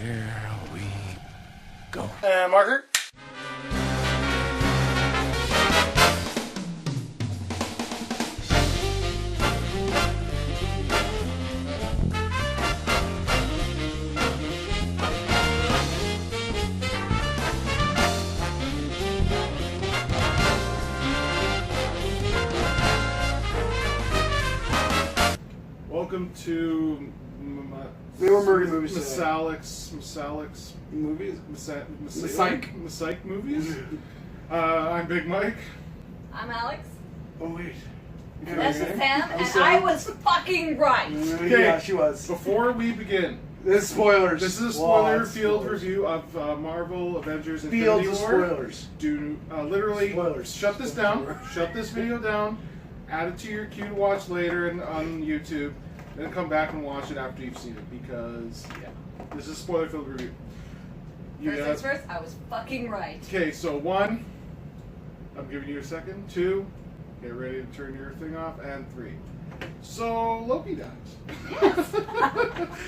Here we go. Marker. Welcome to They were Mergy movies today. Masalix movies? Psych movies? I'm Big Mike. I'm Alex. Oh wait. And this is Pam, and sorry. I was fucking right. Yeah, she was. Before we begin, This is spoilers. this is a spoiler Lots of field spoilers. review of Marvel, Avengers, Fields Infinity of War. spoilers. Do literally Spoilers. shut this down. Shut this video down. Add it to your queue to watch later on YouTube. Then come back and watch it after you've seen it because this is a spoiler filled review. First things first, I was fucking right. Okay, so 1, I'm giving you a second. 2, get ready to turn your thing off, and 3. So Loki dies.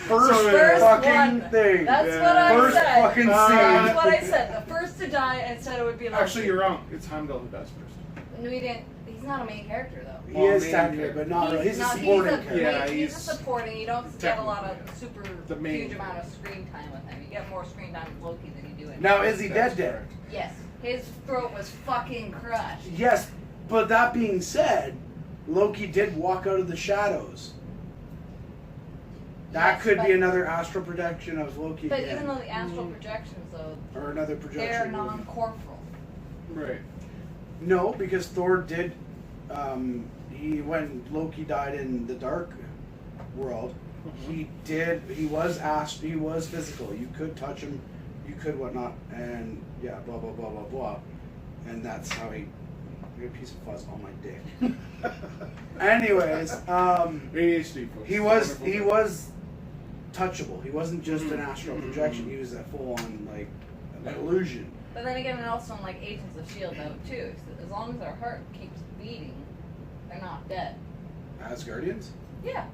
First fucking one. thing. That's Yeah. what I First said. fucking scene. That's what I said. The first to die, and said it would be Loki. Actually, you're wrong. It's Heimdall who dies first. No, he didn't. He's not a main character though. He is main technically, character. but not really. He's a not- supporting a, character. Yeah, he's a he's supporting. You don't get a lot of super the main huge amount of screen time with him. You get more screen time with Loki than you do with Now, is he That's dead? correct. Yes, his throat was fucking crushed. Yes, but that being said, Loki did walk out of the shadows. That Yes, could but- be another astral projection of Loki. But again. even though the astral projections, though, Or another they're projection. non-corporal. Right. No, because Thor did. When Loki died in the Dark World, he was asked. He was physical. You could touch him. You could whatnot, and yeah, blah blah blah blah blah, and that's how he. I got a piece of fuzz on my dick. Anyways, ADHD. Folks. he was Wonderful. touchable. He wasn't just an astral projection. He was a full on like an illusion. But then again, and also in like Agents of S.H.I.E.L.D. though too, so as long as their heart keeps beating, they're not dead. Asgardians. Yeah.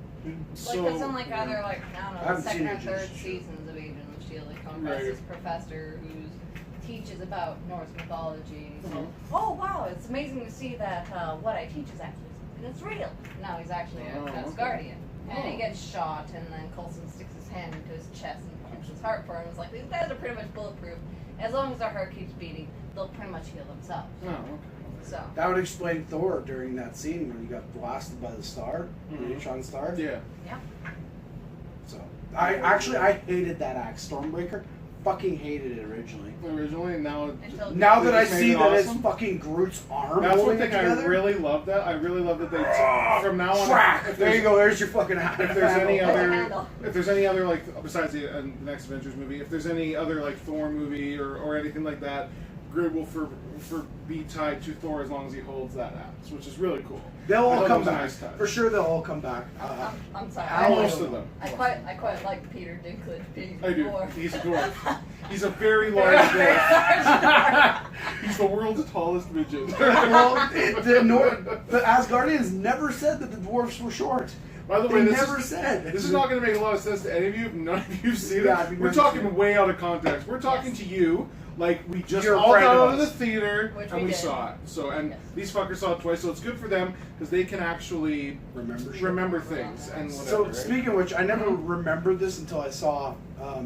So, Like that's in like either like I don't I know, haven't the second seen or Agents third of S.H.I.E.L.D. seasons of Agents of S.H.I.E.L.D. they come across Right. this professor who teaches about Norse mythology. So, Mhm. oh wow, it's amazing to see that what I teach is actually something that's real. No, he's actually Oh, an okay. Asgardian. And Oh. he gets shot, and then Coulson sticks his hand into his chest and pumps his heart for him. It's like, these guys are pretty much bulletproof. As long as their heart keeps beating, they'll pretty much heal themselves. Oh, okay. So, That would explain Thor during that scene when he got blasted by the star, the Mhm. neutron star. Yeah. yeah. So I hated that axe, Stormbreaker. Fucking hated it originally. Originally, now Until- Now that I just made see it that it's awesome. fucking Groot's arm That's one holding thing it I together. really love. That I really love that they from now on. Crack! If There you there's- go. There's your fucking. If there's any Handle. other, Handle. if there's any other like besides the next Avengers movie, if there's any other like Thor movie or anything like that, Groot will for be tied to Thor as long as he holds that axe, which is really cool. They'll I all thought come that was a back. nice touch. For sure, they'll all come back. I'm sorry. Most of them. I quite like Peter Dinklage being I do. dwarf. He's a dwarf. He's a very large dwarf. He's the world's tallest midget. Well, the Asgardians never said that the dwarfs were short. By the They way, never said. This is not going to make a lot of sense to any of you if none of you see Yeah, it. I've We're never talking seen it. way out of context. We're talking Yes. to you like we just You're a all friend got of out of the us. theater Which and we we did. saw it. So and Yes. these fuckers saw it twice, so it's good for them because they can actually Remember shit. things and whatever. So right? speaking of which, I never remembered this until I saw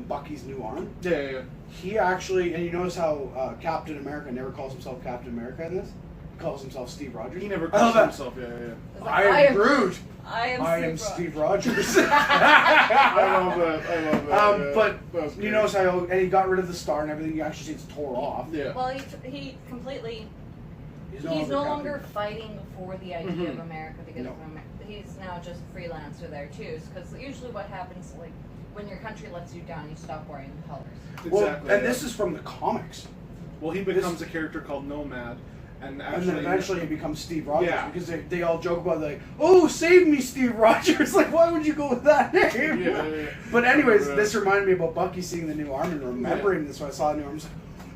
Bucky's new arm. yeah. He actually, and you notice how Captain America never calls himself Captain America in this? He calls himself Steve Rogers. He never I love calls that. himself. Yeah. It's I like, am Groot. I am I am Steve Steve Rogers. I love that. I love that. yeah. But That was you great. notice how, and he got rid of the star and everything. You actually see it's tore off. Yeah. Well, he completely. He's no Captain. longer fighting for the idea of Mhm. America because No. of he's now just a freelancer there too. Because usually what happens, like when your country lets you down, you stop wearing the colors. Well, Exactly. and yeah. this is from the comics. Well, he becomes a character called Nomad, and And actually then eventually he becomes Steve Rogers Yeah. because they all joke about like, oh, save me, Steve Rogers. Like, why would you go with that name? Yeah. But anyways, Yeah. this reminded me about Bucky seeing the new arm and remembering this when I saw the new arm. I was like,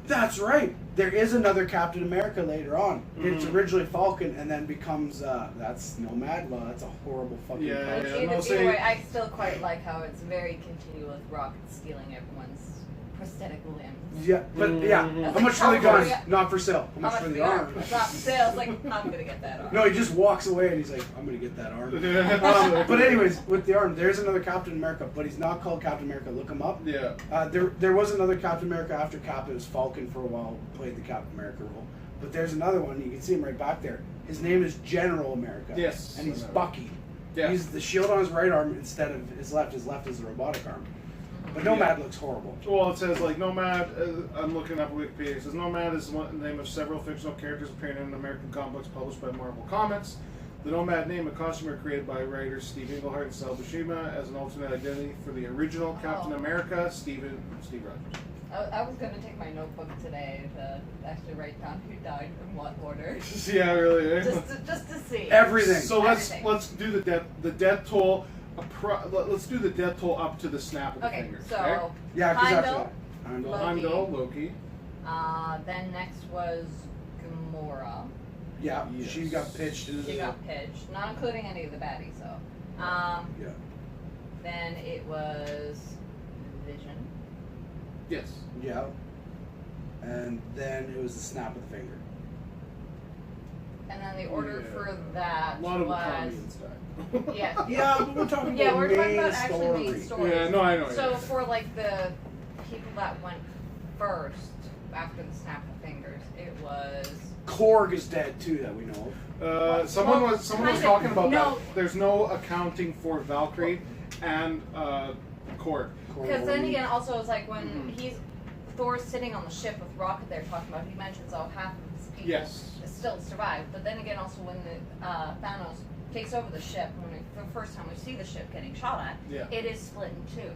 that's right. there is another Captain America later on. It's Mhm. originally Falcon and then becomes that's Nomad. Well, that's a horrible fucking. Yeah. But either say- way, I still quite like how it's very continuous. Rocket stealing everyone's prosthetic limbs. Yeah, but yeah. Mhm. How much for the guns? Yeah. Not for sale. How much for the arm? It's not for sale. It's like, I'm gonna get that arm. No, he just walks away and he's like, I'm gonna get that arm. But anyways, with the arm, there's another Captain America, but he's not called Captain America. Look him up. Yeah. There was another Captain America after Cap. It was Falcon for a while, played the Captain America role. But there's another one. You can see him right back there. His name is General America. Yes. And he's I know. Bucky. Yeah. He's the shield on his right arm instead of his left. His left is the robotic arm. But Nomad looks horrible. Well, it says like Nomad. I'm looking up Wikipedia. It says Nomad is the name of several fictional characters appearing in American comic books published by Marvel Comics. The Nomad name and costume are created by writers Steve Englehart and Sal Buscema as an alternate identity for the original Captain America, Steve Rogers. I was gonna take my notebook today to actually write down who died in what order, Yeah, really. Eh? just to see. Everything. So Everything. let's do the death toll. Let's do the death toll up to the snap of the Okay, fingers. so Yeah, because after Heimdall, that. Heimdall. Loki. Heimdall, Loki. Then next was Gamora. Yeah, Yes. she got pitched into She the. got pitched, not including any of the baddies, so. Yeah. Then it was Vision. Yes. Yeah. And then it was the snap of the finger. And then the order Yeah. for that A lot of was Wakandans died. yeah. Yeah, but we're talking Yeah, about we're talking main about actually main story. stories. Yeah, no, I know. So yeah. for like the people that went first after the snap of fingers, it was Korg is dead too, that we know of. Someone Well, was kind of, talking about no. that. There's no accounting for Valkyrie and Korg. because then again, also it's like when Mhm. he's Thor's sitting on the ship with Rocket, they're talking about. He mentions half of his people Yes. still survive, but then again, also when the Thanos takes over the ship, when for the first time we see the ship getting shot at, Yeah. it is split in two.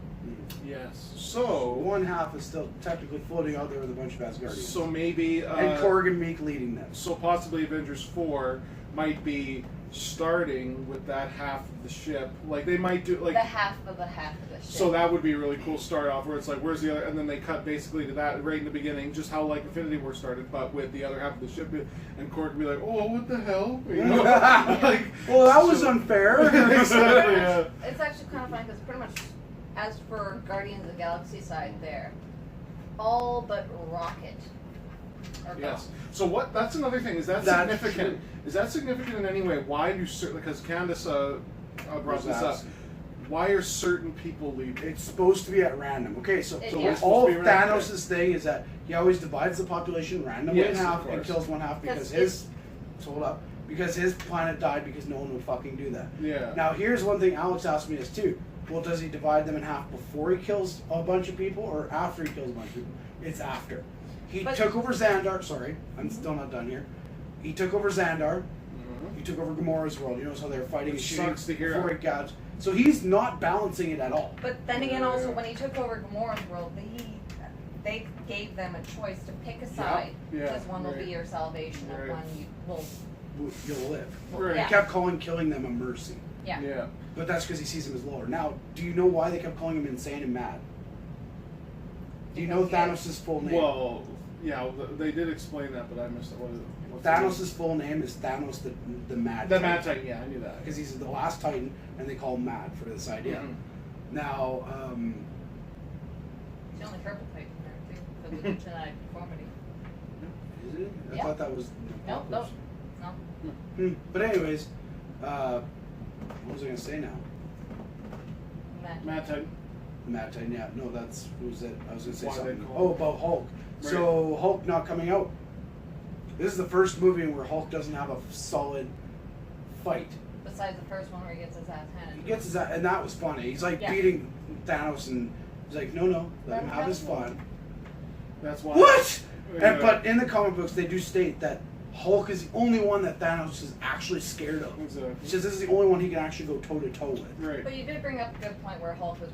Yes. So So one half is still technically floating out there with a bunch of Asgardians. so maybe and Korg and Meek leading them. so possibly Avengers 4 might be starting with that half of the ship. Like they might do like The half of the ship. so that would be a really cool start off where it's like where's the other and then they cut basically to that right in the beginning, just how like Infinity War started, but with the other half of the ship and Korg would be like, oh what the hell? You know? Like, Well, that was so- unfair. Exactly, yeah. It's actually kind of funny because pretty much, as for Guardians of the Galaxy side, there, all but Rocket are Yes. gone. So what? That's another thing. Is that That's significant? true. Is that significant in any way? Why do certain? Because Candace brought Was this up. asked. Why are certain people leaving? It's supposed to be at random. Okay, so Yeah. It's all supposed to be random. Thanos' thing is that he always divides the population randomly Yes, in of half and course. kills one half because Because hold up, because his planet died because no one would fucking do that. Yeah. Now here's one thing Alex asked me this too. Well, does he divide them in half before he kills a bunch of people or after he kills a bunch of people? It's after. He But- took over Xandar. Sorry, I'm still not done here. He took over Xandar. Mhm. He took over Gamora's world. You know how they're fighting and Which shooting sucks to hear. before he got. So he's not balancing it at all. But then again, also when he took over Gamora's world, they gave them a choice to pick a side Yeah, because one will right. be your salvation Right. and one you will. You'll live. Right. He Yeah. kept killing them a mercy. Yeah. Yeah. But that's because he sees him as lower. Now, do you know why they kept calling him insane and mad? Do you know Because Thanos' full name? Well, yeah, they did explain that, but I missed it. What is it? What's Thanos' full name is Thanos the Mad. the Mad Titan. Yeah, I knew that. Because he's the last Titan, and they call him Mad for this idea. Mhm. Now, It's the only purple type in there too for the genetic conformity. is it? I Yeah. thought that was. Nope, nope, no. But anyways, what was I gonna say now? Mad. Mad Titan. Mad Titan. Yeah, no, that's who was it? I was gonna say Why they something. call Oh, him- about Hulk. Right. So Hulk not coming out. This is the first movie where Hulk doesn't have a solid fight. Besides the first one where he gets his ass handed. He gets his, and that was funny. He's like Yeah. beating Thanos, and he's like, no, let him have his That's fun. That's why. What? Yeah. And, but in the comic books, they do state that Hulk is the only one that Thanos is actually scared of. Exactly. He says this is the only one he can actually go toe to toe with. Right. But you did bring up a good point where Hulk was.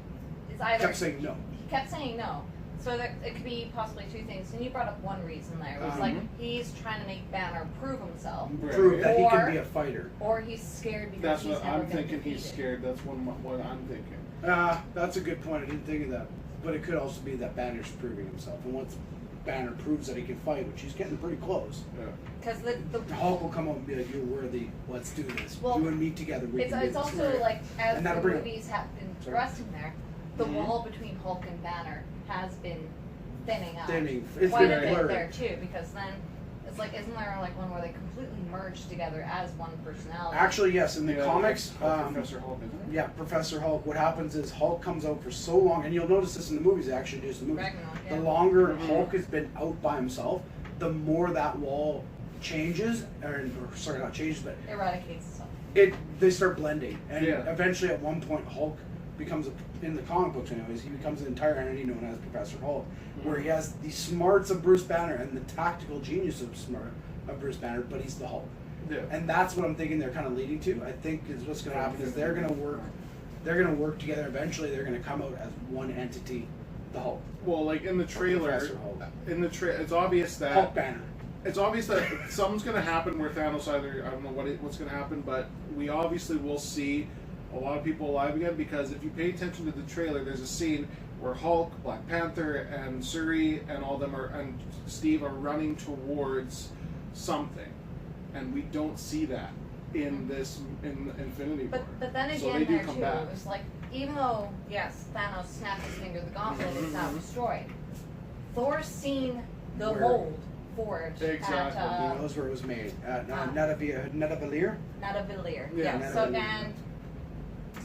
It's He either kept saying no. he kept saying no. So that it could be possibly two things. And you brought up one reason there. It was Uh-huh. like he's trying to make Banner prove himself, Right. Prove that he Or- can be a fighter. or he's scared because That's he's what never I'm been thinking. He's defeated. scared. That's what I'm thinking. That's a good point. I didn't think of that. But it could also be that Banner's proving himself. And once Banner proves that he can fight, which he's getting pretty close. Yeah. Because the Hulk will come up and be like, "You're worthy. Let's do this. Well, you and me together. We it's can do it's this." also like as And the that'll bring- movies have been Sorry. progressing there, the Mhm. wall between Hulk and Banner has been thinning out. Thinning. It's quite been a bit blurred. there too, because then it's like, isn't there like one where they completely merge together as one personality? Actually, yes. In the Yeah, comics, Professor Hulk, isn't it? yeah, Professor Hulk. What happens is Hulk comes out for so long, and you'll notice this in the movies. They actually do this in the movies. Ragnarok, The yeah. longer Mhm. Hulk has been out by himself, the more that wall changes, or sorry, not changes, but Eradicates itself. they start blending, and Yeah. eventually, at one point, Hulk becomes in the comic books, anyways, he becomes an entire entity known as Professor Hulk, where he has the smarts of Bruce Banner and the tactical genius of Bruce Banner, but he's the Hulk. Yeah. And that's what I'm thinking they're kind of leading to. I think is what's going to happen is they're going to work together. Eventually, they're going to come out as one entity, the Hulk. Well, like in the trailer, Professor Hulk. it's obvious that Hulk Banner. it's obvious that something's going to happen where Thanos either, I don't know what's going to happen, but we obviously will see a lot of people alive again, because if you pay attention to the trailer, there's a scene where Hulk, Black Panther, and Shuri and all them and Steve are running towards something, and we don't see that in Infinity War. But then So again, they do there come too, back. it was like, even though yes, Thanos snapped his finger, the gauntlet is now destroyed. Thor's seen the Where? mold forged Exactly. at He knows where it was made. Ah. Netavalir? Natavilier. Yeah, Yeah. So Natavilier.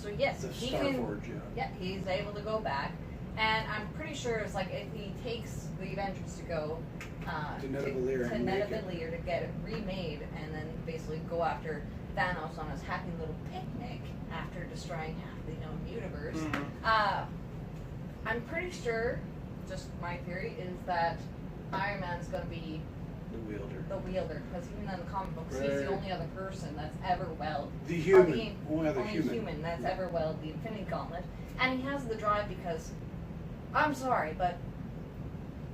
so yes, The he Star can. Forge, yeah. Yeah, he's able to go back, and I'm pretty sure it's like if he takes the Avengers to go To Nidavellir to and make it. Nidavellir to get it remade, and then basically go after Thanos on his happy little picnic after destroying half the known universe. Mhm. I'm pretty sure, just my theory, is that Iron Man's going to be The wielder. the wielder, because even in the comic books, he's the Right. only other person that's ever wielded. The human. Only Only other human. that's Yeah. ever wielded the Infinity Gauntlet, and he has the drive because, I'm sorry, but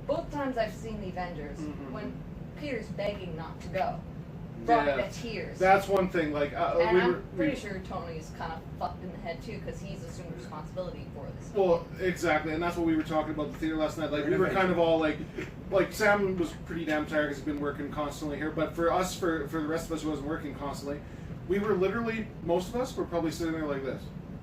both times I've seen the Avengers, Mhm. when Peter's begging not to go, brought Yeah. me to tears. That's one thing. Like and we I'm were, pretty sure Tony's kind of fucked in the head too, because he's assumed responsibility for this. Well, exactly, and that's what we were talking about at the theater last night. Like we were kind of all like Sam was pretty damn tired because he's been working constantly here. But for us, for the rest of us who wasn't working constantly, we were literally, most of us were probably sitting there like this,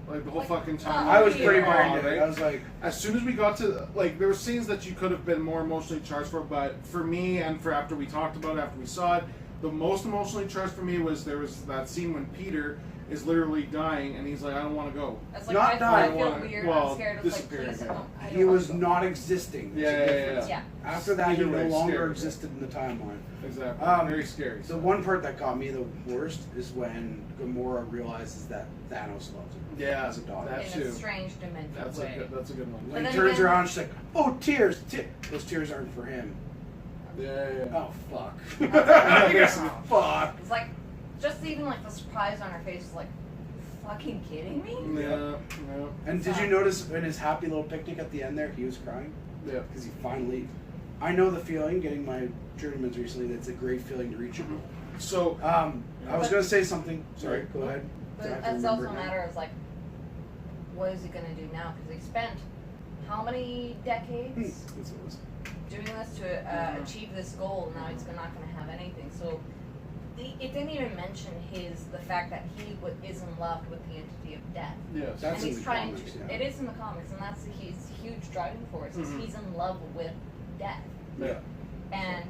like the whole Like, fucking time. I was Yeah. pretty Right? minded. I was like, As soon as we got to, like, there were scenes that you could have been more emotionally charged for, but for me and for after we talked about it, after we saw it, the most emotionally charged for me was there was that scene when Peter is literally dying and he's like, I don't want to go. It's like, Not I dying. feel Well, weird, well, I'm scared. It's like, disappearing, please yeah. don't. I he don't was want not existing. There's a Yeah, yeah, difference. yeah. After that, he Either no way, longer scary. existed in the timeline. Exactly. Very scary. The one part that got me the worst is when Gamora realizes that Thanos loves her Yeah, as a daughter. that- in too. a strange dimension That's a way. good one. When But he then turns again- around, she's like, "Oh, tears! Those tears aren't for him." Yeah. Oh fuck! Basically. Fuck! It's like, just even like the surprise on her face is like, fucking kidding me? Yeah. And did you notice in his happy little picnic at the end there, he was crying Yeah. because he finally. I know the feeling getting my journeyman's recently. That's a great feeling to reach a goal. So I was But- gonna say something. Sorry, go ahead. But I have to it's remember also a it now. matter of like, what is he gonna do now? Because he spent how many decades That's what it was. doing this to achieve this goal? Now he's not gonna have anything. So it didn't even mention the fact that he is in love with the entity of death. yes. That's and in he's the trying comics, to. yeah. It is in the comics, and that's his huge driving force. Is Mhm. he's in love with death, Yeah. and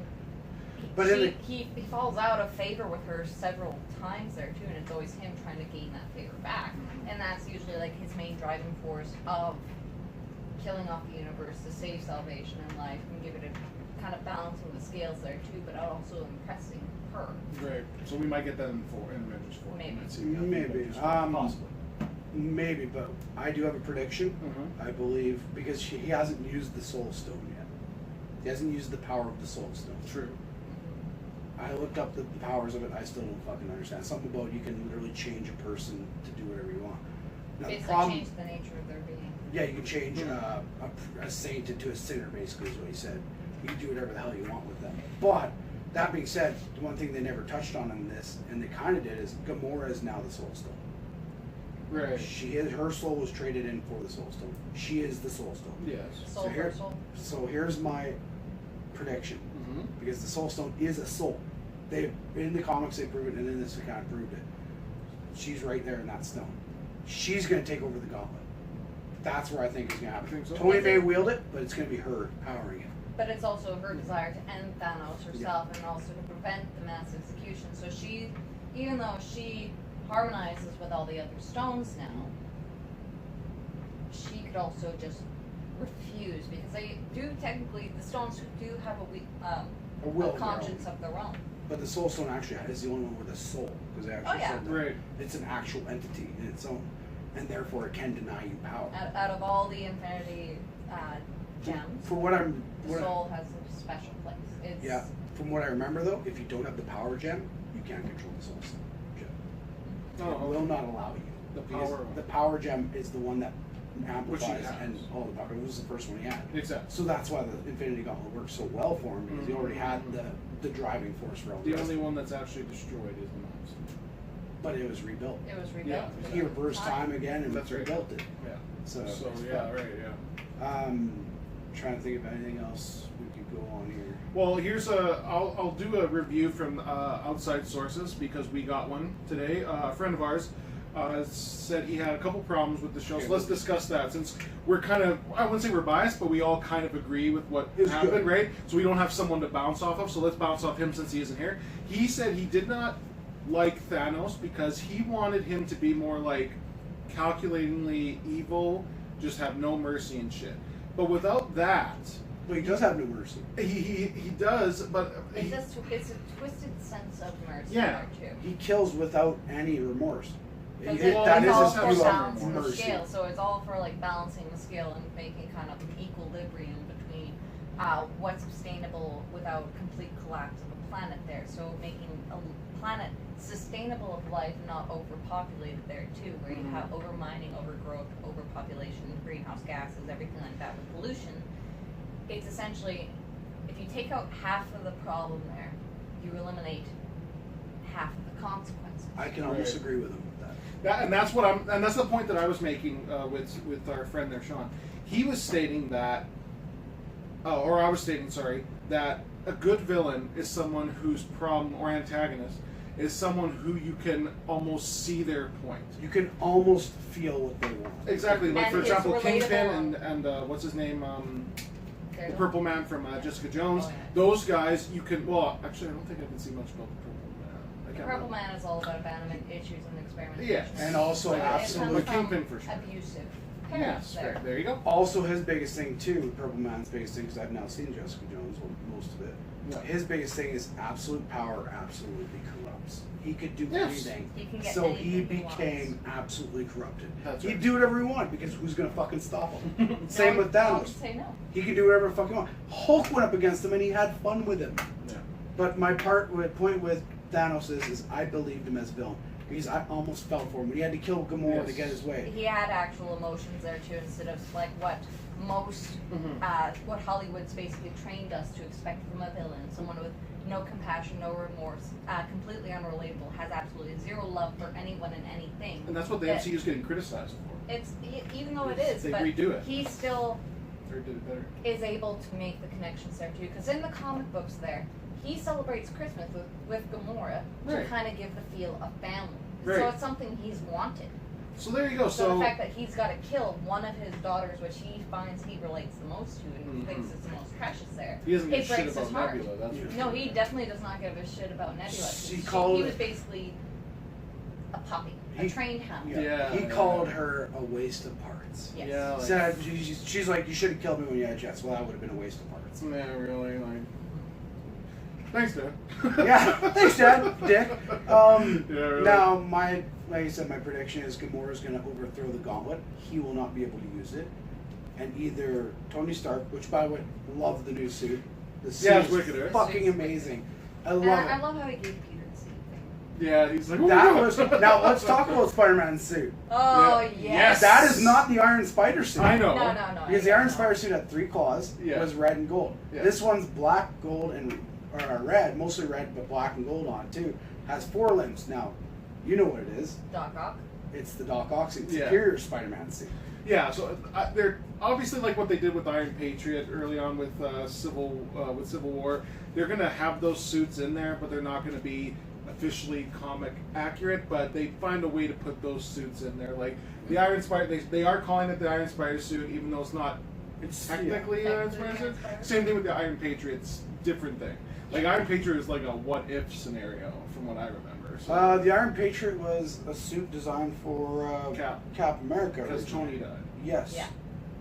But in he falls out of favor with her several times there too, and it's always him trying to gain that favor back, and that's usually like his main driving force of killing off the universe to save salvation and life and give it a kind of balancing the scales there too, but also impressing her. Great. So we might get that in Avengers 4. Maybe. Let's see if we have Maybe. Avengers 4. Um, Possibly. Maybe, but I do have a prediction. Mhm. I believe because he hasn't used the Soul Stone yet. He hasn't used the power of the Soul Stone. True. I looked up the powers of it. I still don't fucking understand. Something about you can literally change a person to do whatever you want. Now, the Basically problem, change the nature of their being. yeah, you can change a saint into a sinner. Basically, is what he said. You can do whatever the hell you want with them. But that being said, the one thing they never touched on in this, and they kind of did, is Gamora is now the Soul Stone. Right. She is. Her soul was traded in for the Soul Stone. She is the Soul Stone. Yes. Soul here- for soul. So here's my prediction. Mm-hmm. Because the Soul Stone is a soul. They in the comics they prove it, and in this account proved it. She's right there in that stone. She's going to take over the gauntlet. That's where I think it's going to happen. Think so? Tony may wield it, but it's going to be her powering it. But it's also her desire to end Thanos herself and also to prevent the mass execution. So she, even though she harmonizes with all the other stones now, she could also just refuse because they do technically, the stones do have A will a of their conscience own. of their own. But the Soul Stone actually is the only one with a soul, because they actually said that Right. it's an actual entity in its own, and therefore it can deny you power. Out of all the Infinity gems, For what I'm, the soul has a special place. It's, yeah. From what I remember though, if you don't have the power gem, you can't control the Soul Stone gem. Oh, It will not allow you. The Because power. the power gem is the one that Which he amplifies has. and all the power. It was the first one he had. Exactly. So that's why the Infinity Gauntlet worked so well for him, because he already had the driving force for all The rest. only one that's actually destroyed is the Mind Stone. But it was rebuilt. It was rebuilt. Yeah, He reversed time again and That's right. rebuilt it. Yeah. So, So it's yeah, fun. right, yeah. Trying to think of anything else we could go on here. Well, here's I'll do a review from outside sources because we got one today. A friend of ours said he had a couple problems with the show, so let's discuss that since we're kind of, I wouldn't say we're biased, but we all kind of agree with what It was happened, good. right? So we don't have someone to bounce off of, so let's bounce off him since he isn't here. He said he did not like Thanos because he wanted him to be more like calculatingly evil, just have no mercy and shit. But without that, But he does have no mercy. he does, but It's a twisted sense of mercy Yeah. there too. He kills without any remorse. Because That it's is all his for pure balancing the mercy. scale, so it's all for like balancing the scale and making kind of an equilibrium between what's sustainable without complete collapse of a planet there. So making a planet sustainable of life, not overpopulated there too, where you have overmining, overgrowth, overpopulation, greenhouse gases, everything like that with pollution. It's essentially, if you take out half of the problem there, you eliminate half of the consequences. I can almost Right. agree with him with that. and that's the point that I was making with our friend there, Sean. He was stating that, or I was stating, sorry, that a good villain is someone whose problem or antagonist is someone who you can almost see their point. You can almost feel what they want. Exactly, like And for it's example, relatable. Kingpin and what's his name, the There's Purple Man from Jessica Jones. Oh, yeah. Those guys, you can. Well, actually, I don't think I can see much about the Purple Man. I The can't Purple remember. Man is all about abandonment issues and experimentation. Yes. And also It absolute comes from Kingpin for sure. abusive Yes, parents there. there you go. Also, his biggest thing too, Purple Man's biggest thing, because I've now seen Jessica Jones, well, most of it. Yeah. His biggest thing is absolute power absolutely corrupts. He could do Yes. anything. He can get So he anything he became absolutely corrupted. That's He'd right. do whatever he wanted because who's gonna fucking stop him? Same with No one Thanos. can say no. He could do whatever the fuck he wanted. Hulk went up against him and he had fun with him. Yeah. But my point with Thanos is I believed him as a villain. Because I almost felt for him when he had to kill Gamora to Yes. get his way. He had actual emotions there too, instead of like what most, what Hollywood's basically trained us to expect from a villain. Someone with no compassion, no remorse, completely unrelatable, has absolutely zero love for anyone and anything. And that's what the That- MCU is getting criticized for. It's even though it is, They but redo it. he still Or did it better. is able to make the connections there too. Because in the comic books there, he celebrates Christmas with Gamora to Right. kind of give the feel of family. Right. So it's something he's wanted. So there you go. So So the fact that he's got to kill one of his daughters, which he finds he relates the most to and Mhm. thinks is the most precious there, he doesn't give it a shit breaks his about heart. Nebula. That's for No, sure. he definitely does not give a shit about Nebula. 'Cause He he called- was basically a puppy, a He- trained hound. Yeah. He called her a waste of parts. Yes. Yeah. Like, Said she's like, you should have killed me when you had jets. Well, that would have been a waste of parts. yeah, really. Like. Thanks, Dad. Yeah, thanks, Dad. Dick. Yeah, really. Now, like I said, my prediction is Gamora's going to overthrow the gauntlet. He will not be able to use it. And either Tony Stark, which by the way, love the new suit. The suit Yeah, it's is wicked, right? fucking Suit's amazing. I And love I it. love how he gave Peter the same thing. Yeah, he's like. That was now. Let's talk about Spider-Man's suit. Oh, Yeah. yes. Yes. That is not the Iron Spider suit. I know. No. Because the Iron Spider suit had 3 claws. Yeah. It was red and gold. Yeah. This one's black, gold, and red. Mostly red, but black and gold on it too. Has 4 limbs. Now, you know what it is. Doc Ock. It's the Doc Ock suit. Yeah. Superior Spider-Man suit. Yeah, so obviously, like what they did with Iron Patriot early on with Civil War, they're gonna have those suits in there, but they're not gonna be officially comic accurate. But they find a way to put those suits in there, like the Iron Spider. They are calling it the Iron Spider suit, even though it's not. It's technically an Iron Spider suit. Same thing with the Iron Patriot's different thing. Like Iron Patriot is like a what if scenario, from what I remember. So. The Iron Patriot was a suit designed for Cap America. Because Tony died. Yes. Yeah.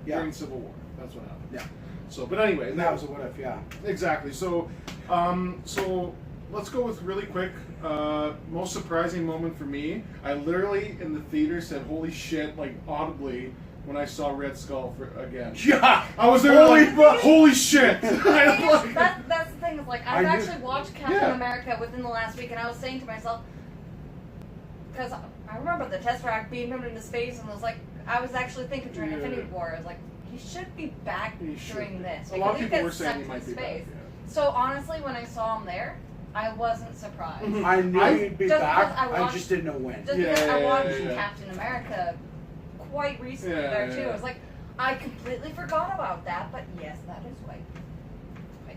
During Civil War. That's what happened. Yeah. So, but anyway, And that was a what if, yeah. Exactly. So, so let's go with really quick. Most surprising moment for me. I literally in the theater said, "Holy shit!" like audibly when I saw Red Skull again. Yeah. I was there like, "Holy shit!" That's the thing. Is like I've actually watched Captain America within the last week, and I was saying to myself, because I remember the Tesseract being moved into space, and I was actually thinking during Infinity War, I was like, he should be back during this. A lot of people were saying he might be back. So honestly, when I saw him there, I wasn't surprised. I knew he'd be back. I just didn't know when. Just because I watched Captain America quite recently there too. I was like, I completely forgot about that, but yes, that is quite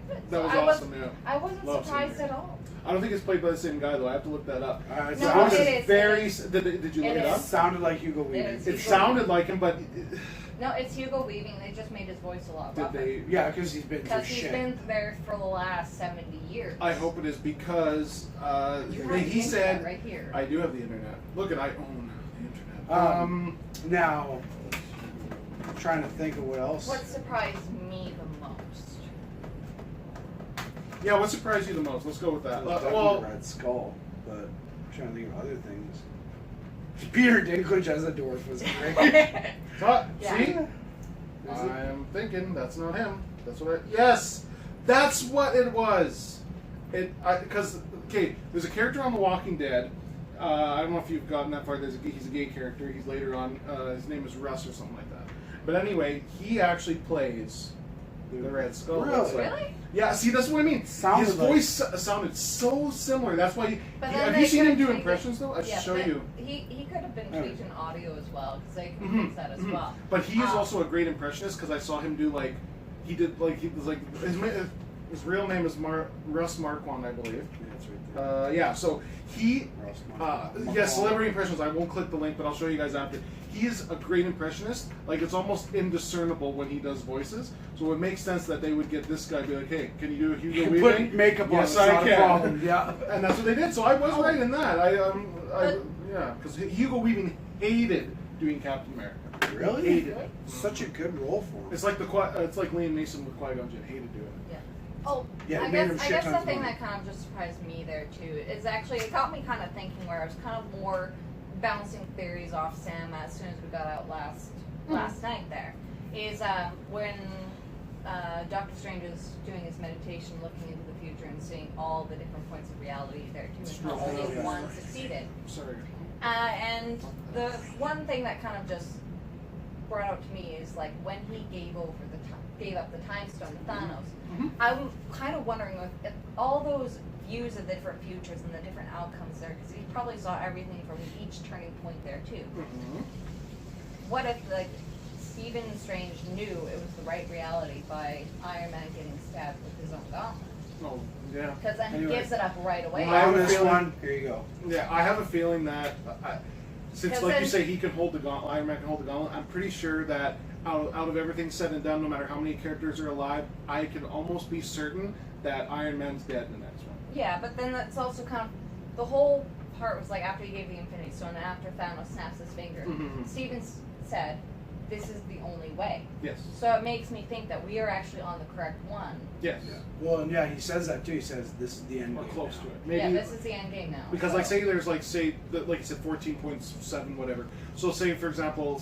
good. That was awesome, yeah. I wasn't surprised at all. I don't think it's played by the same guy though. I have to look that up. No, it is. Did you look it up? It sounded like Hugo Weaving. It sounded like him, but no, it's Hugo Weaving. They just made his voice a lot rougher. Yeah, because he's been through Because he's been there for the last 70 years. I hope it is because he said right here. I do have the internet. Look, I own the internet. Now, I'm trying to think of what else. What surprised me the most? Yeah, what surprised you the most? Let's go with that. Well, Red Skull, but I'm trying to think of other things. Peter Dinklage as a dwarf was great. See? I'm thinking that's not him. That's what yes! That's what it was. Because, there's a character on The Walking Dead. I don't know if you've gotten that far. He's a gay character. He's later on, his name is Russ or something like that. But anyway, he actually plays the Red Skull. Really? Yeah, see, that's what I mean. His voice sounded so similar. That's why. Have you seen him do impressions though? I should show you. He could have been tweaked in audio as well because they can fix that as well. But he is also a great impressionist because I saw him do his real name is Russ Marquand, I believe. Yeah, that's right there. Yeah, so he, celebrity impressions. I won't click the link, but I'll show you guys after. He is a great impressionist. Like, it's almost indiscernible when he does voices. So it makes sense that they would get this guy be like, "Hey, can you do a Hugo Weaving?" Put makeup on. Yes, I can. Problem. Yeah, and that's what they did. So I was right in that. Because Hugo Weaving hated doing Captain America. Really? Hated it. Such a good role for him. It's like Liam Neeson with Qui-Gon Jinn. Hated doing it. Yeah. Oh, yeah, I guess the thing that kind of just surprised me there too is actually it got me kind of thinking where I was kind of more bouncing theories off Sam as soon as we got out last night. There is when Doctor Strange is doing his meditation, looking into the future and seeing all the different points of reality there too, and only one succeeded. Sorry. And the one thing that kind of just brought out to me is like when he gave up the time stone to Thanos. I'm kind of wondering if all those views of the different futures and the different outcomes there, because he probably saw everything from each turning point there too. What if Stephen Strange knew it was the right reality by Iron Man getting stabbed with his own gauntlet? Oh, yeah. Because then he gives it up right away. Here you go. Yeah, I have a feeling that since, like you say, he can hold the gauntlet, Iron Man can hold the gauntlet. I'm pretty sure that out of everything said and done, no matter how many characters are alive, I can almost be certain that Iron Man's dead in the next one. Yeah, but then that's also kind of the whole part was like after he gave the Infinity Stone and after Thanos snaps his finger, Stephen said, "This is the only way." Yes. So it makes me think that we are actually on the correct one. Yes. Yeah. Well, and yeah, he says that too. He says this is the end. Or close to it. Maybe, this is the end game now. Because like there's like you said 14.7 whatever. So say for example,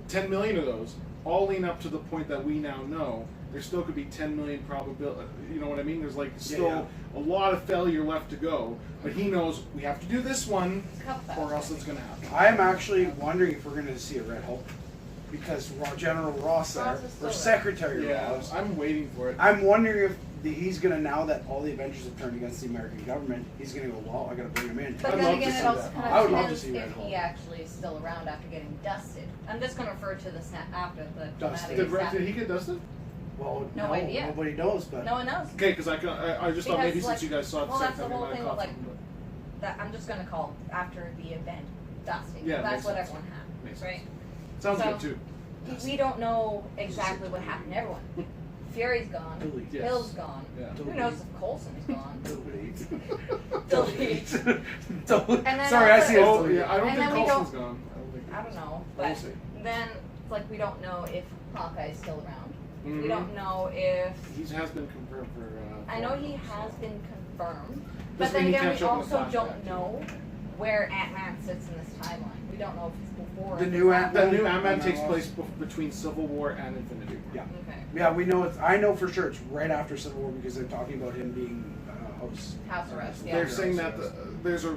10 million of those all lean up to the point that we now know. There still could be 10 million probability. You know what I mean? There's still a lot of failure left to go. But he knows we have to do this one, or else it's going to happen. I'm actually wondering if we're going to see a Red Hulk. because General Ross there, Ross is still or there. Secretary Yeah, Ross. I'm waiting for it. I'm wondering if he's gonna, now that all the Avengers have turned against the American government, he's gonna go, well, I gotta bring him in. But I'd then love again, to it see also that. kind I of would love to depends see if Red he Hulk. actually is still around after getting dusted. I'm just going to refer to the snap after the Dusted. traumatic Did he snap. get dusted? Well, No idea. Nobody knows, but No one knows. Okay, because I just thought Because, maybe like, since you guys saw it well, the that's same the time, you whole might thing have with, caught like, something. That I'm just going to call after the event dusting. Yeah, That's makes what sense. everyone had, Makes right? Sounds So- good too. We don't know exactly what happened to everyone. Fury's gone. delete. Yes. Hill's gone. Yeah. Who knows if Coulson's gone? Delete. Delete. Delete. And then Sorry, I also- see it. Oh yeah, I don't And think then we Coulson's don't- gone. I don't think. I don't know, We'll but see. then it's like we don't know if Hawkeye's still around. Mhm. We don't know if He has been confirmed for. I know he so. has been confirmed, Doesn't but then mean he again, can't we show up in the also don't flashback. know where Ant-Man sits in this timeline. We don't know if he's before. The or new after. The new Ant-Man Ant-Man takes was- place between Civil War and Infinity War. Yeah. Okay. Yeah, we know I know for sure it's right after Civil War because they're talking about him being House arrest, yeah. They're Yeah. saying that there's a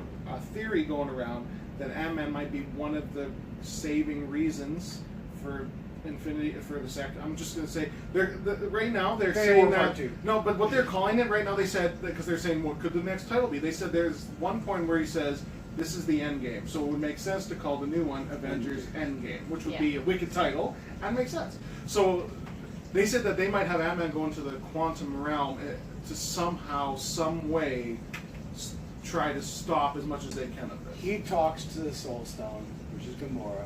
theory going around that Ant-Man might be one of the saving reasons for Infinity for the second. I'm just gonna say right now they're Infinity saying War Part that 2. no, but what they're calling it right now, they said because they're saying what could the next title be? They said there's one point where he says this is the end game, so it would make sense to call the new one Avengers Endgame, which would be a wicked title and makes sense. So they said that they might have Ant-Man go into the quantum realm to somehow, some way, try to stop as much as they can of it. He talks to the Soul Stone, which is Gamora,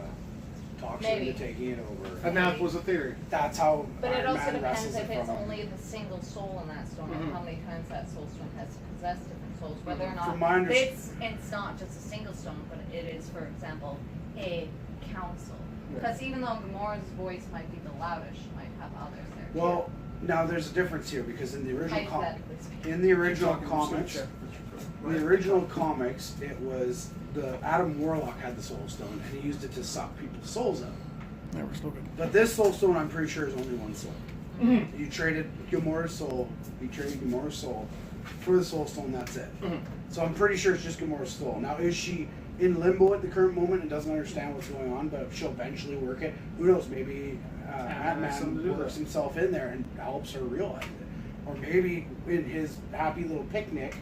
talks her Maybe. into taking it over. And that was a theory. That's how But it Iron also Man depends wrestles if it it's from him. only the single soul in that stone, Mhm. and how many times that soul stone has possessed different souls, whether or not From my it's not just a single stone, but it is, for example, a council. Because even though Gamora's voice might be the loudest, she might have others there too. Well, now there's a difference here because in the original Hypothetically speaking. in the original Keep talking, I'm just gonna comics, check if it's in the original comics, it was the Adam Warlock had the Soul Stone and he used it to suck people's souls out. Never spoken. But this Soul Stone, I'm pretty sure, is only one soul. Mhm. You traded Gamora's soul. You traded Gamora's soul for the Soul Stone. That's it. Mhm. So I'm pretty sure it's just Gamora's soul. Now, is she in limbo at the current moment and doesn't understand what's going on, but she'll eventually work it? Who knows? Maybe has something to do Ant-Man with works it. himself in there and helps her realize it. Or maybe in his happy little picnic,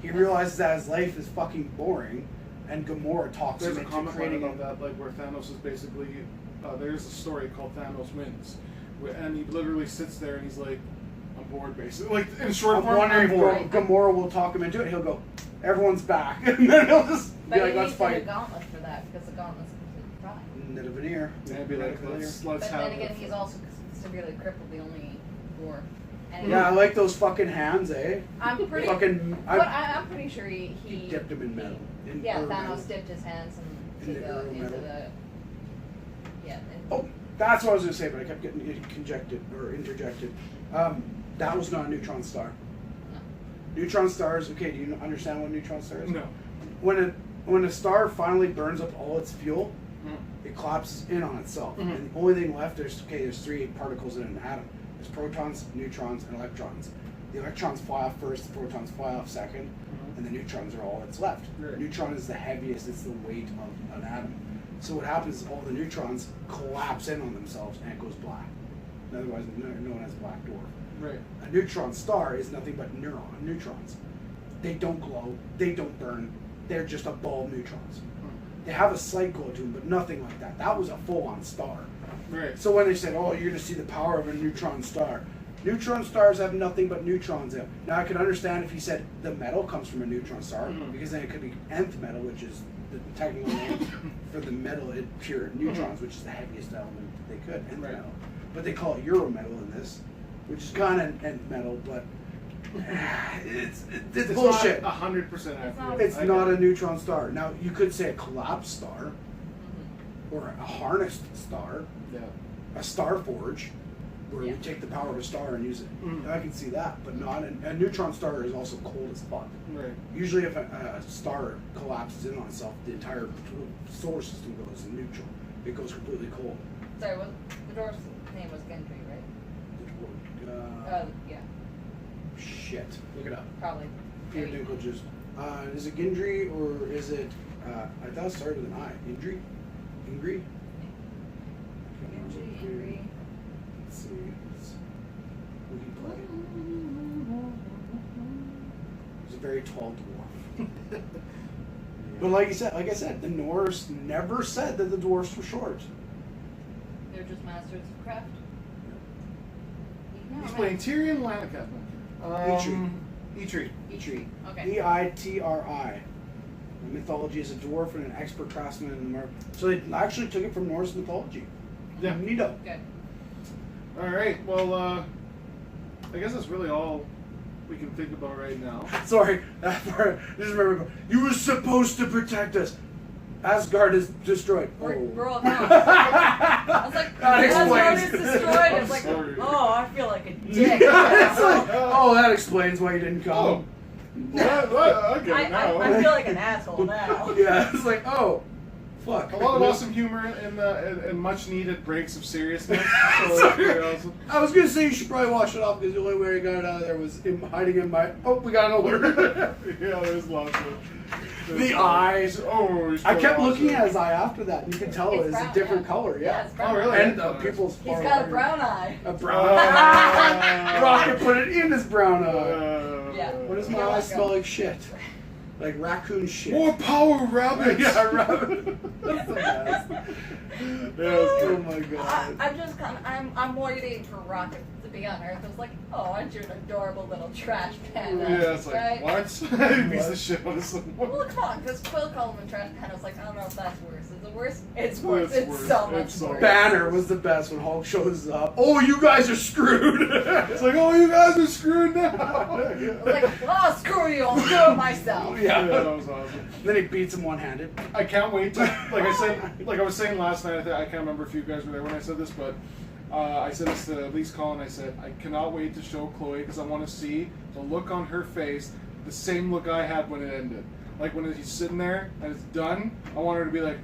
he realizes that his life is fucking boring, and Gamora talks There's him a into comment line creating about that, like where Thanos is basically. There's a story called Thanos Wins, and he literally sits there and he's like, "I'm bored," basically. Like in short I'm form, wondering I'm bored. if Gamora will talk him into it. He'll go, "Everyone's back," and then he'll just But be like, he "Let's needs a new fight." gauntlet for that, because the gauntlet's completely dry. Nidavellir. Maybe like let's But have. then again, it. he's also severely crippled, the only war. And Yeah, I like those fucking hands, eh? I'm pretty. Fucking, But I'm pretty sure he dipped him in metal. Yeah, or Thanos metal. dipped his hands In the arrow into metal. the. Yeah. Oh, that's what I was gonna say, but I kept getting interjected. That was not a neutron star. No. Neutron stars. Okay, do you understand what a neutron star is? No. When a star finally burns up all its fuel, Mm. it collapses in on itself, Mhm. and the only thing left there's three particles in an atom. There's protons, neutrons, and electrons. The electrons fly off first, the protons fly off second, and the neutrons are all that's left. Right. Neutron is the heaviest; it's the weight of an atom. So what happens is all the neutrons collapse in on themselves, and it goes black. Otherwise known as a black dwarf. Right. A neutron star is nothing but neutrons. They don't glow, they don't burn, they're just a ball of neutrons. They have a slight glow to them, but nothing like that. That was a full-on star. Right. So when they said, "Oh, you're going to see the power of a neutron star," neutron stars have nothing but neutrons in them. Now I could understand if he said the metal comes from a neutron star, Mhm. because then it could be nth metal, which is the technical name for the metal, pure neutrons, which is the heaviest element they could, nth Right. metal. But they call it Euro metal in this, which is kind of nth metal, but it's bullshit. Not 100% accurate. It's I not get a it. neutron star. Now you could say a collapsed star, Mhm. or a harnessed star, Yeah. a star forge, where Yeah. we take the power of a star and use it. Mhm. I can see that, but not a neutron star is also cold as fuck. Right. Usually, if a star collapses in on itself, the entire solar system goes in neutral. It goes completely cold. Sorry, the dwarf's name was Gendry, right? Yeah, Shit. Look it up. probably. Peter Maybe. Dinklage's. Is it Gendry or is it? I thought it started with an I. Indri? Ingri? Mergy. Let's see. Who he play? He's a very tall dwarf. But like I said, the Norse never said that the dwarfs were short. They're just masters of craft. He's playing Tyrion Lannister. Eitri. Eitri. Okay. Eitri. The mythology is a dwarf and an expert craftsman in the so they actually took it from Norse mythology. Yeah. Neato. Good. All right. Well, I guess that's really all we can think about right now. Sorry, that part. Just remember, you were supposed to protect us. Asgard is destroyed. We're all gone. I was like, That Asgard explains. is destroyed. It's like, Sorry. oh, I feel like a dick. It's like, oh, that explains why you didn't come. I get it now. I feel like an asshole now. Yeah, it's like, oh, fuck. A lot of awesome humor and much needed breaks of seriousness. So that's pretty awesome. I was gonna say you should probably wash it off because the only way I got it out of there was him hiding in my. Oh, we got an alert. Yeah, there's lots of. The eyes. Oh, he's I kept awesome. looking at his eye after that, and you could tell It's it's brown, a different yeah. color. Yeah, Yeah. it's brown. Oh, really? And people's. He's got a brown eye. A brown. Oh. Rocket put it in his brown eye. Yeah. What does my Yeah, eye like smell a- like? Shit. Like raccoon shit. More power, rabbit. Yeah, rabbit. That's the best. Oh my god. I'm just kind of, I'm waiting for Rocket to be on Earth. I was like, oh, aren't you an adorable little trash panda? Yeah, it's like, right? what? He beats the shit out of someone. Well, come on, because Quill called him a trash panda. I was like, I don't know if that's worse. Is it worse? It's worse. It's It's worse. so much It's so worse. Banner was the best when Hulk shows up. Oh, you guys are screwed. It's like, oh, you guys are screwed now. I was like, oh, screw you, I'll do it myself. Yeah, Yeah. that was awesome. Then he beats him one-handed. I can't wait to, like I was saying last night, I can't remember if you guys were there when I said this, but I said this to Elise Collin, I said, I cannot wait to show Chloe because I want to see the look on her face, the same look I had when it ended. Like when he's sitting there and it's done, I want her to be like,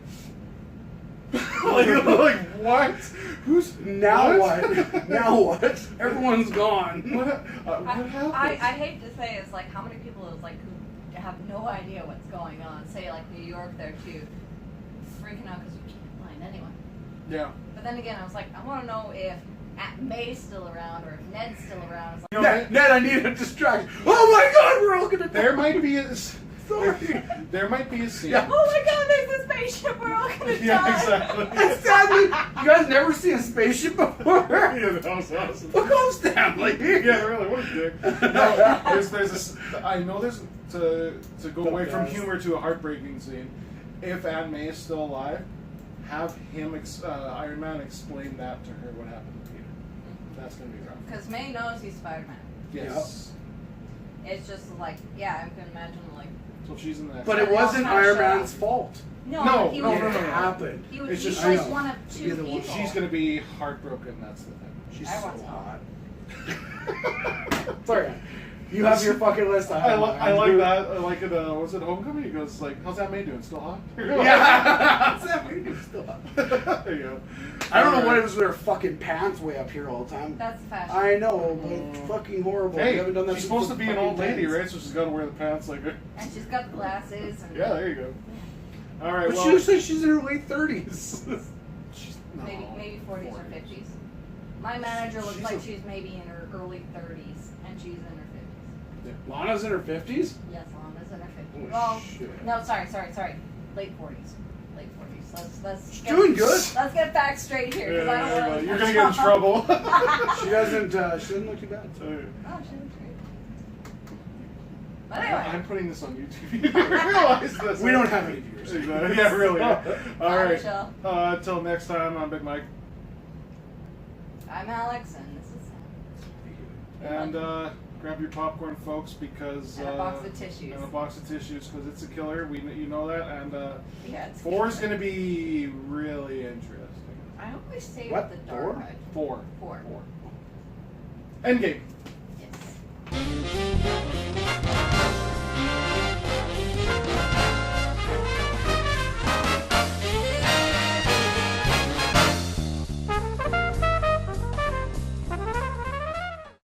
like what? Who's Now what? Now what? Everyone's gone. What happened? I hate to say it's like how many people is like who have no idea what's going on. Say like New York there too, freaking out because you can't find anyone. Yeah. But then again, I was like, I want to know if Aunt May's still around or if Ned's still around. It's like, You know, Ned, I need a distraction. Oh my god, we're all gonna die. there might be a Sorry. there might be a scene. Yeah. oh my god, there's a spaceship. We're all gonna Yeah, die. exactly. And Stanley, you guys never seen a spaceship before? Yeah, that was awesome. Fuck off, Stanley. Yeah, really, what a dick. No, there's I know there's to go away from best. humor to a heartbreaking scene. If Aunt May is still alive, have him Iron Man explain that to her what happened to Peter. That's gonna be rough. Because May knows he's Spider-Man. Yes. It's just like, yeah, I can imagine like. So she's in that. But it wasn't Iron Man's fault. No, he no, was, no, It no. happened. He was It's he's just- I like know. one of To be two the one- people. She's gonna be heartbroken. That's the thing. She's Everyone's so hot. hot. Sorry. You have your fucking list. I like that. I like it. Was it Homecoming? He goes like, "How's Aunt May doing? Still hot?" Yeah. Still hot. There you go. I don't know what it was with her fucking pants way up here all the time. That's fashion. I know, but it's fucking horrible. We Hey, haven't done that she's since supposed the to be an fucking old lady, tens. right? So she's got to wear the pants like. And she's got glasses. And Yeah, there you go. All right. But Well, she says she's in her late 30s. maybe 40s or 50s. My manager looks She's like a- she's maybe in her early 30s, and she's in her 50s. Lana's in her 50s? Yes, Lana's in her 50s. Oh, well, shit. no, sorry. Late 40s. Late 40s. Let's She's get, doing good. Let's get facts straight here, because I don't Yeah, want you're gonna get in trouble. She doesn't look too bad. Oh, she looks great. But I'm anyway, putting this on YouTube. You realize this? We don't have any viewers. Exactly. Yeah, really. Yeah. All Bye, right. Michelle. Until next time, I'm Big Mike, I'm Alex, and this is Sam. and grab your popcorn, folks, because And a box of tissues. and a box of tissues, because it's a killer. You know that, and Yeah, it's 4 is going to be really interesting. I always say What? with the dark 4? eye. 4. 4. Endgame.